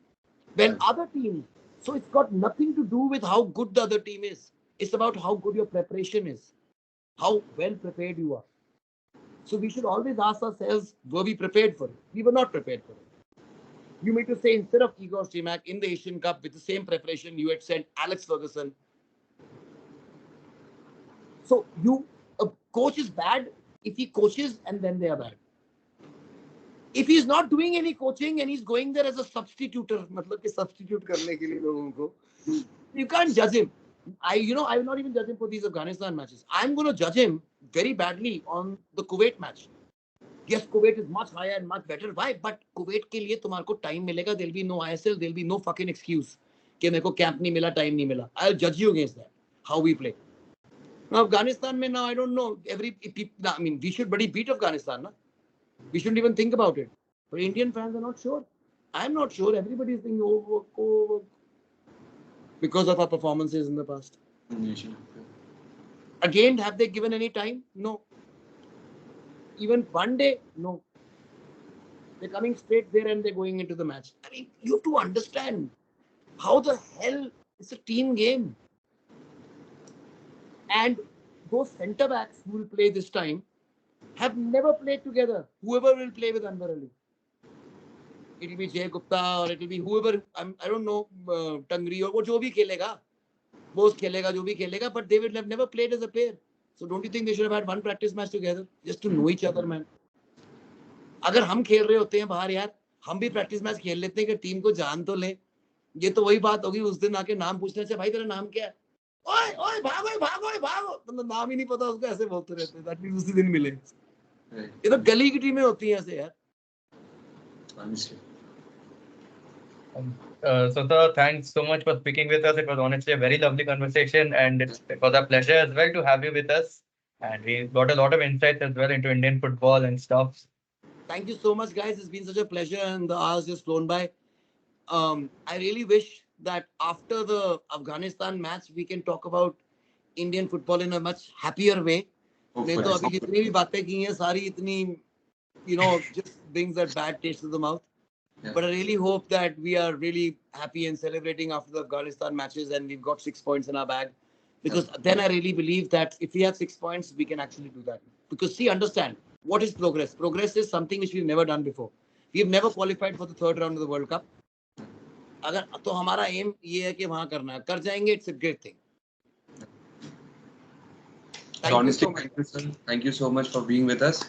When other teams, so it's got nothing to do with how good the other team is. It's about how good your preparation is, how well prepared you are. So we should always ask ourselves, were we prepared for it? We were not prepared for it. You mean to say instead of Igor Stimac in the Asian Cup with the same preparation, you had sent Alex Ferguson? So a coach is bad if he coaches and then they are bad. If he's not doing any coaching and he's going there as a substituter, मतलब कि substitute करने के लिए लोगों को, you can't judge him. I will not even judge him for these Afghanistan matches. I'm going to judge him very badly on the Kuwait match. Yes, Kuwait is much higher and much better. Why? But Kuwait के लिए तुम्हारे को time मिलेगा. There'll be no ISL. There'll be no fucking excuse कि मेरे को camp नहीं मिला, time नहीं मिला. I'll judge you against that. How we play. Now Afghanistan में now I don't know. We should beat Afghanistan, na? We shouldn't even think about it. But Indian fans are not sure. I'm not sure. Everybody is thinking over because of our performances in the past. Again, have they given any time? No. Even one day? No. They're coming straight there and they're going into the match. I mean, you have to understand how the hell it's a team game. And those centre backs who will play this time have never played together. Whoever will play with Anwar Ali. It will be Jay Gupta or it will be whoever, I don't know, Tangri or जो भी खेलेगा, Bose खेलेगा, जो भी खेलेगा, but they will have never played as a pair. So don't you think they should have had one practice match together just to know each other, man? अगर हम खेल रहे होते हैं बाहर यार, हम भी प्रैक्टिस मैच खेल लेते हैं कि टीम को जान तो ले. ये तो वही बात होगी उस दिन आके नाम पूछने से, भाई तेरा नाम क्या है? ओए ओए भागो भागो भागो, मतलब नाम ही नहीं पता उसको, ऐसे बोलते रहते हैं. दैट मींस उसी दिन मिले. ये तो गली की टीमें होती हैं ऐसे यार. Sota, thanks so much for speaking with us. It was honestly a very lovely conversation, and it was a pleasure as well to have you with us. And we got a lot of insights as well into Indian football and stuff. Thank you so much, guys. It's been such a pleasure, and the hours just flown by. I really wish that after the Afghanistan match, we can talk about Indian football in a much happier way. नहीं तो अभी जितनी भी बातें की हैं सारी इतनी, just brings that bad taste to the mouth. Yeah. But I really hope that we are really happy and celebrating after the Afghanistan matches, and we've got 6 points in our bag. Because then I really believe that if we have 6 points, we can actually do that. Because see, understand, what is progress? Progress is something which we've never done before. We've never qualified for the third round of the World Cup. अगर तो हमारा aim ये है कि वहाँ करना है, कर जाएंगे, it's a great thing. Honestly, thank you so much for being with us.